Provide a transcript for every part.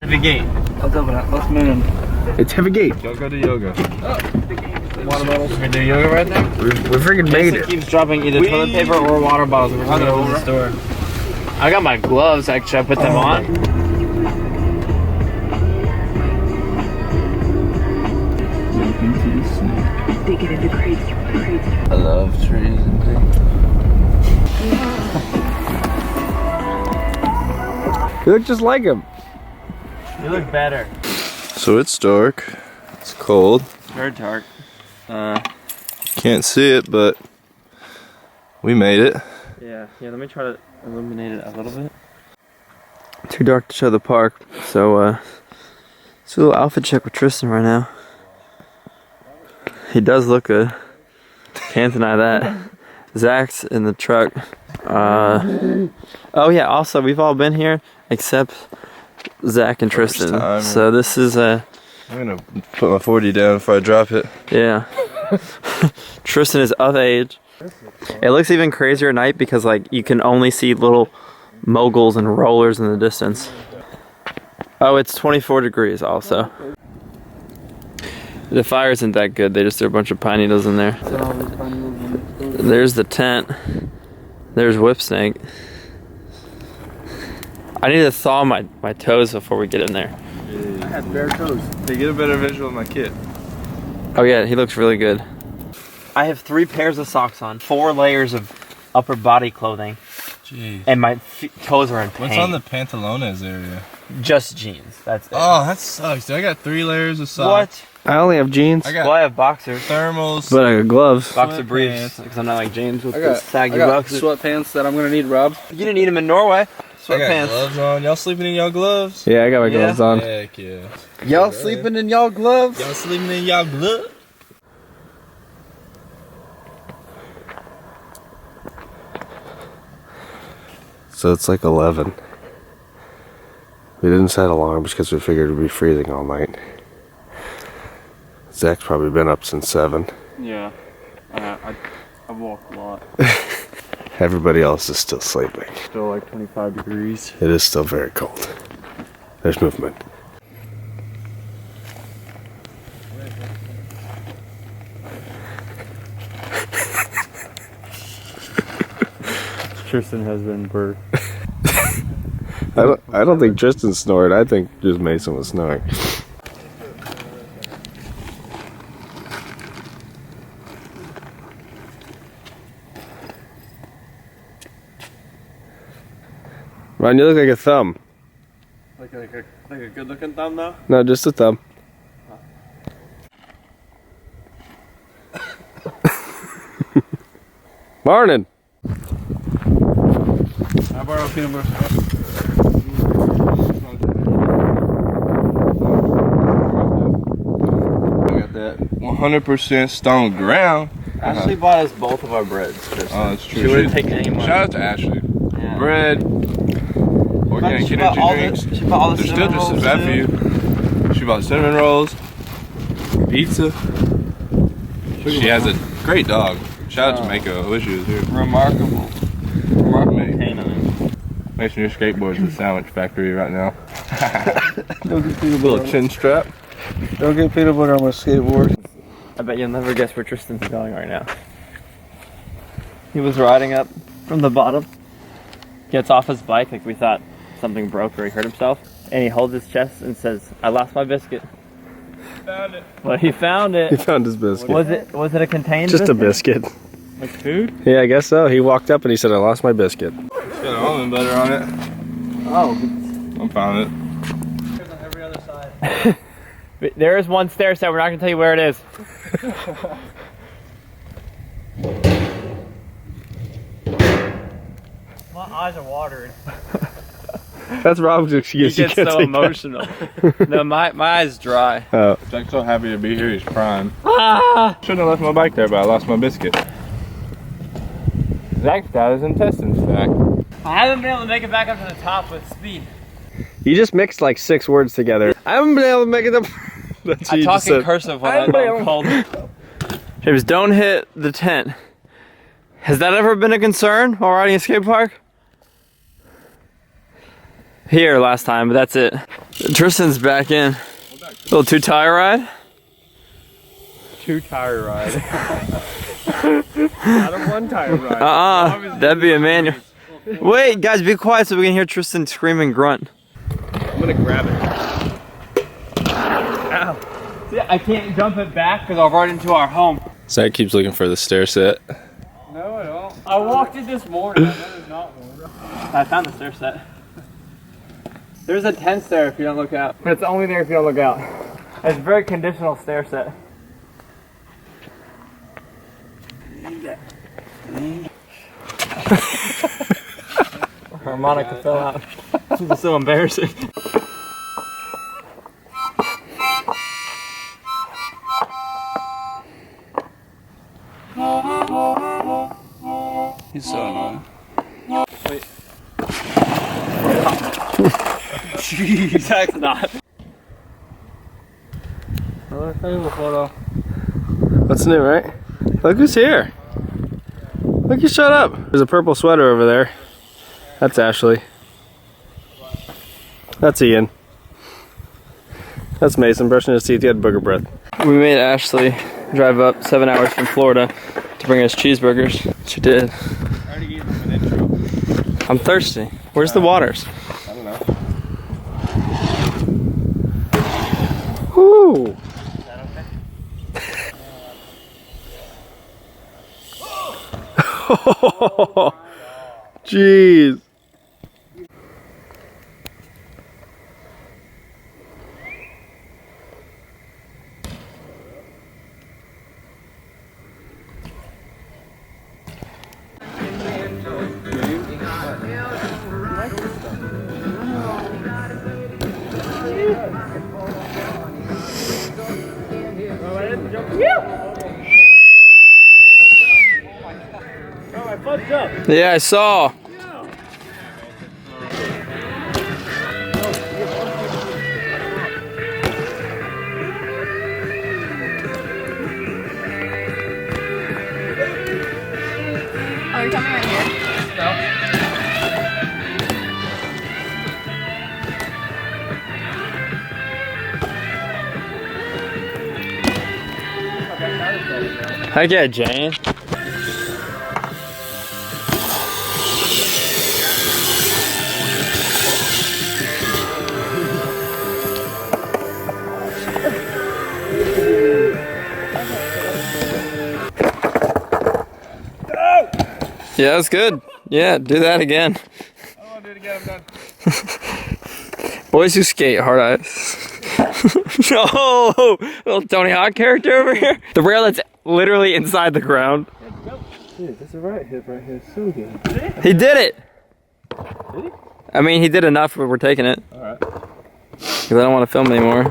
Heavy gate. Let's open it. Let's move in. It's heavy gate. Yoga to yoga. Water bottles. We're gonna do yoga right there? We freaking made it. Keeps dropping either toilet paper or water bottles. We're gonna go to the store. I got my gloves, actually. I put them on. They get into crazy. I love trees and things. You look just like him. You look better. So it's dark. It's cold. Very dark. Can't see it, but we made it. Yeah, let me try to illuminate it a little bit. Too dark to show the park, so let's do a little outfit check with Tristan right now. He does look good. Can't deny that. Zach's in the truck. Oh yeah, also we've all been here except Zach and Tristan. Time, so this is I'm gonna put my 40 down before I drop it. yeah. Tristan is of age. It looks even crazier at night because like you can only see little moguls and rollers in the distance. Oh, it's 24 degrees also. The fire isn't that good. They just threw a bunch of pine needles in there. There's the tent. There's Whipsnake. I need to thaw my toes before we get in there. I had bare toes. They get a better visual of my kit. Oh yeah, he looks really good. I have 3 pairs of socks on, 4 layers of upper body clothing, Jeez. and my toes are in pain. What's on the pantalones area? Just jeans. That's it. Oh, that sucks. Dude, I got 3 layers of socks. What? I only have jeans. I Well, got I have boxers. thermals. But I got gloves. Boxer Sweatpants. briefs, because I'm not like James with I the got saggy boxers. sweatpants that I'm gonna need, Rob. You didn't need them in Norway. I got Sweatpants. gloves on. Y'all sleeping in y'all gloves? Yeah, I got my gloves on. Heck yeah. Y'all sleeping in y'all gloves? Y'all sleeping in y'all gloves? So it's like 11. We didn't set alarms because we figured it'd be freezing all night. Zach's probably been up since 7. Yeah. I walked a lot. Everybody else is still sleeping. Still like 25 degrees. It is still very cold. There's movement. Tristan has been burped. I don't think Tristan snored. I think just Mason was snoring. Ron, you look like a thumb. Like a good looking thumb though? No, just a thumb. Morning. I borrow a peanut butter. I got that 100% stone ground. Ashley bought us both of our breads, Tristan. Oh, that's true. She wouldn't take any money. Shout out to Ashley. Yeah. Bread, organic She bought energy drinks. she bought all the They're still cinnamon just as rolls, bad for too. you. She bought cinnamon rolls, pizza. She has a great dog. Shout out to Mako. I wish she was here. Remarkable canine. Mason, your skateboard's the sandwich factory right now. Don't get peanut Little chin strap. Don't get peanut butter on my skateboard. I bet you'll never guess where Tristan's going right now. He was riding up from the bottom, gets off his bike like we thought something broke or he hurt himself, and he holds his chest and says, "I lost my biscuit." Found it. Well, he found He it. found his biscuit. Was it a contained Just a biscuit? biscuit. Like food? Yeah, I guess so. He walked up and he said, I lost my biscuit. It's got almond butter on it. Oh. I found it. There's on every other side. There is one stair set, we're not going to tell you where it is. My eyes are watering. That's Rob's excuse. He gets can't so take emotional. No, my eyes dry. that. Oh. Jack's so happy to be here. He's crying. Ah! Shouldn't have left my bike there, but I lost my biscuit. Zach's got his intestines back. I haven't been able to make it back up to the top with speed. You just mixed like 6 words together. I haven't been able to make it up. That's what I you talk just in said. cursive when I know I'm cold. James, don't hit the tent. Has that ever been a concern while riding a skate park? here last time, but that's it. Tristan's back in. Little 2-tire ride? 2-tire ride. Not a 1-tire ride. That'd be a manual. Wait, guys, be quiet so we can hear Tristan scream and grunt. I'm gonna grab it. Ow. See, I can't jump it back because I'll run into our home. Zach keeps looking for the stair set. No, I don't. I walked in this morning. I know there's not one. I found the stair set. There's a 10 stair if you don't look out. But it's only there if you don't look out. It's a very conditional stair set. Harmonica fell out. This is so embarrassing. He's so annoying. Wait. Jeez, Zach's not. What's new, right? Look who's here. Look, you shut up. There's a purple sweater over there. That's Ashley. That's Ian. That's Mason brushing his teeth. He had booger breath. We made Ashley drive up 7 hours from Florida to bring us cheeseburgers. She did. I already gave him an intro. I'm thirsty. Where's the waters? I don't know. Woo! Jeez. Yeah, I saw. Oh, you're coming right here? Heck yeah, Jane. Yeah, that's good. Yeah, do that again. I don't want to do it again, I'm done. Boys who skate, hard eyes. No, little Tony Hawk character over here. The rail that's literally inside the ground. Dude, that's a right hip right here. So good. He did it. Did he? I mean, he did enough, but we're taking it. Alright. Because I don't want to film anymore.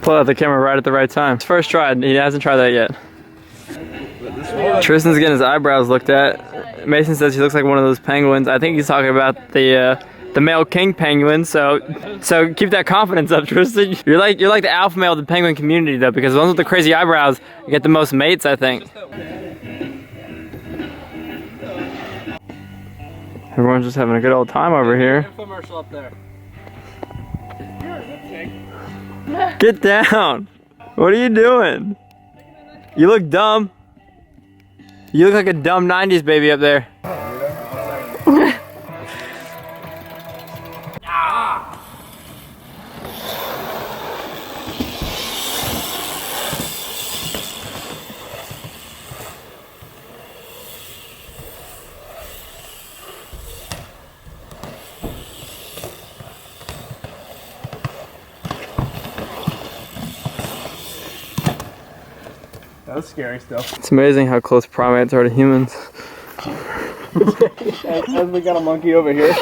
Pull out the camera right at the right time. It's first try. He hasn't tried that yet. Tristan's getting his eyebrows looked at. Mason says he looks like one of those penguins. I think he's talking about the male king penguin. So keep that confidence up, Tristan. You're like the alpha male of the penguin community though, because the ones with the crazy eyebrows get the most mates, I think. Everyone's just having a good old time over here. Infomercial up there. Get down! What are you doing? You look dumb. You look like a dumb 90s baby up there. That was scary stuff. It's amazing how close primates are to humans. As we got a monkey over here.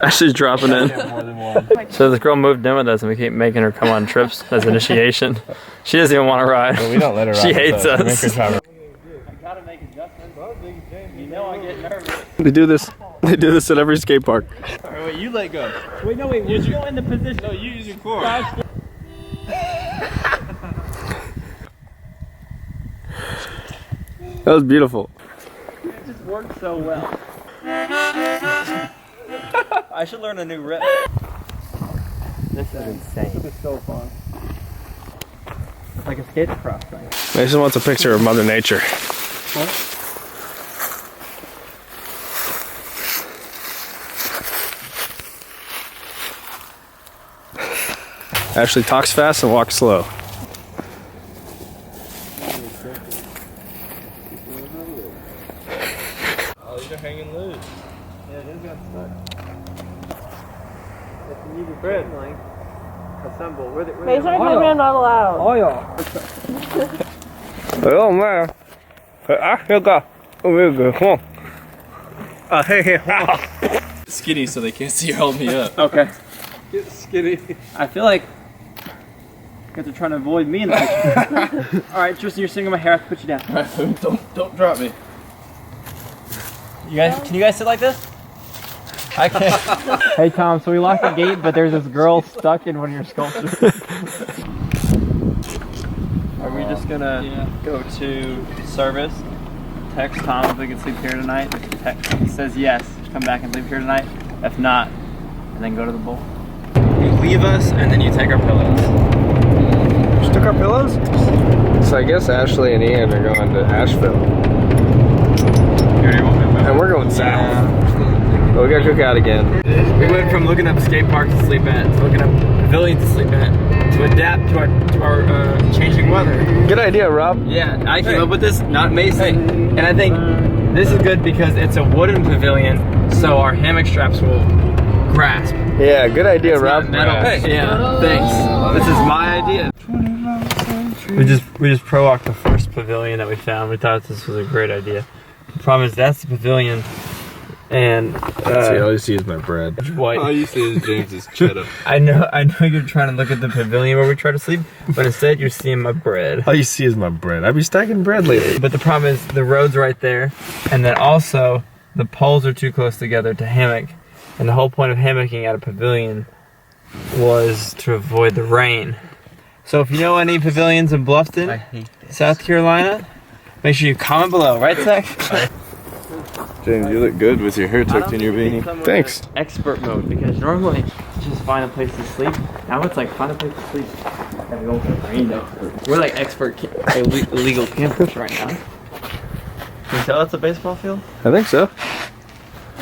Ashley's dropping in. More than one. So this girl moved in with us and we keep making her come on trips as initiation. She doesn't even want to ride. Well, we don't let her ride. She hates us. I gotta make adjustments. You know I get nervous. They do this at every skate park. Alright, wait, you let go. Wait, no, wait, we're still in the position. No, you use your core. That was beautiful. It just worked so well. I should learn a new rip. This is insane. This is so fun. It's like a skatecross thing. Mason wants a picture of Mother Nature. What? Ashley talks fast and walks slow. Oh, these are hanging loose. Yeah, these got stuck. If you need your bread, like, assemble. Mason, I'm not allowed. Oh, yeah. Oh, man. Here go. Oh, here go. Come on. Hey. Skinny so they can't see you hold me up. Okay. Get skinny. I feel like you guys are trying to avoid me in the picture. Alright, Tristan, you're sitting on my hair. I have to put you down. Don't drop me. You guys, can you guys sit like this? I can't. Hey Tom, so we locked the gate, but there's this girl stuck in one of your sculptures. Are we just gonna go to service? Text Tom if we can sleep here tonight. If he says yes, come back and sleep here tonight. If not, and then go to the bowl. You leave us, and then you take our pillows. Just took our pillows? So I guess Ashley and Ian are going to Asheville. And we're going south. But we gotta cook out again. We went from looking up skateparks to sleep at, to looking up pavilions to sleep at, to adapt to our changing weather. Good idea, Rob. Yeah, I came up with this, not Mason. And I think this is good because it's a wooden pavilion, so our hammock straps will grasp. Yeah, good idea, It's Rob. not metal. Hey. Yeah, thanks. This is my idea. We just pro-walked the first pavilion that we found. We thought this was a great idea. The problem is that's the pavilion, and See, all you see is my bread. white. All you see is James's cheddar. I know you're trying to look at the pavilion where we try to sleep, but instead you're seeing my bread. All you see is my bread. I've been stacking bread lately. But the problem is the road's right there, and then also the poles are too close together to hammock. And the whole point of hammocking at a pavilion was to avoid the rain. So if you know any pavilions in Bluffton, South Carolina, make sure you comment below, right, Zach? James, you look good with your hair tucked in your beanie. Thanks. Expert mode, because normally it's just find a place to sleep. Now it's like find a place to sleep and we won't get rained out. We're like expert illegal campers right now. Can you tell it's a baseball field? I think so.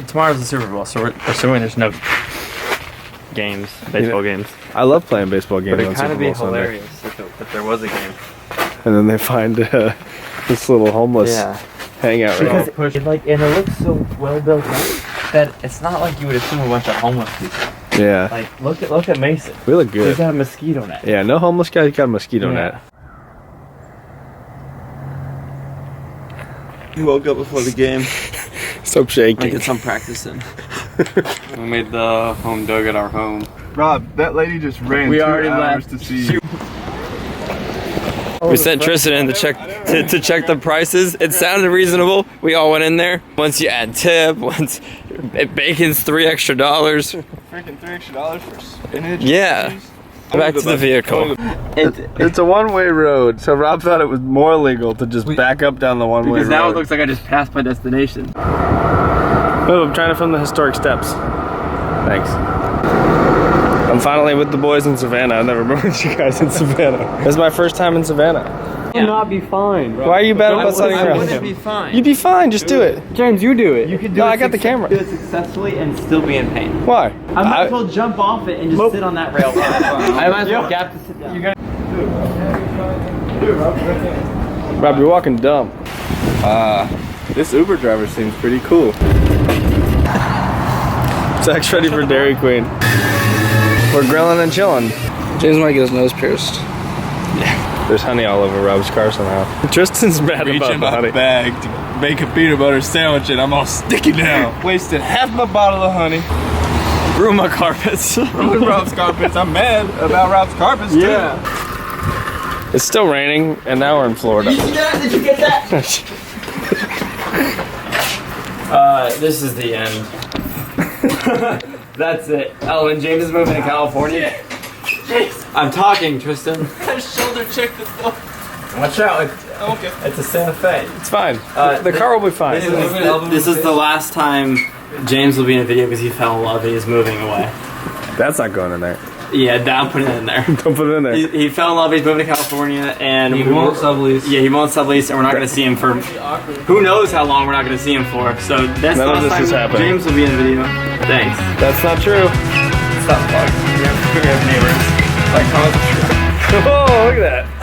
Tomorrow's the Super Bowl, so we're assuming there's no games, baseball games. I love playing baseball games But on it'd kind Super of be Bowl Sunday. hilarious if there was a game. And then they find this little homeless hangout right Because it looks so well built up that it's not like you would assume a bunch of homeless people. Yeah. Like look at Mason. We look He's good. got a mosquito net. Yeah, no homeless guy's got a mosquito net. We woke up before the game. Stop shaking. Get some practice in. We made the home dugout our home. Rob, that lady just ran We 2 already hours left. to see you. We sent Tristan in to check the prices. It sounded reasonable. We all went in there. Once you add tip, once bacon's $3 extra. Freaking $3 extra for spinach. Yeah. Back to the vehicle. It's a one-way road, so Rob thought it was more legal to just back up down the one-way road. Because now it looks like I just passed my destination. Oh, I'm trying to film the historic steps. Thanks. I'm finally with the boys in Savannah. I've never been with you guys in Savannah. This is my first time in Savannah. You'll not be fine, bro. Why are you bad about setting I around? wouldn't be fine. You'd be fine, just do it. James, you do it. You could do No, it. I got the camera. Do it successfully and still be in pain. Why? I might as well jump off it and just sit on that rail. I might as well gap to sit down. Rob, you're walking dumb. This Uber driver seems pretty cool. Zach's ready for Dairy Queen. We're grilling and chilling. James might get his nose pierced. There's honey all over Rob's car somehow. Tristan's mad Reach about in the my honey. bag to make a peanut butter sandwich and I'm all sticky now. Wasted half my bottle of honey. Ruin my carpets. Ruined Rob's carpets. I'm mad about Rob's carpets too. Yeah. It's still raining, and now we're in Florida. Did you get that? This is the end. That's it. Oh, and James is moving to California. I'm talking, Tristan. I shoulder checked the floor. Watch out. okay. It's a Santa Fe. It's fine. The car will be fine. This is the last time James will be in a video because he fell in love and he's moving away. That's not going in there. Yeah, I'm putting it in there. Don't put it in there. He fell in love, he's moving to California, and He won't sublease. Yeah, he won't sublease, and we're not going to see him for who knows how long we're not going to see him for. So that's None the of this last is time happening. James will be in the video. Thanks. That's not true. Stop, fuck. We have neighbors. Like, Oh, look at that.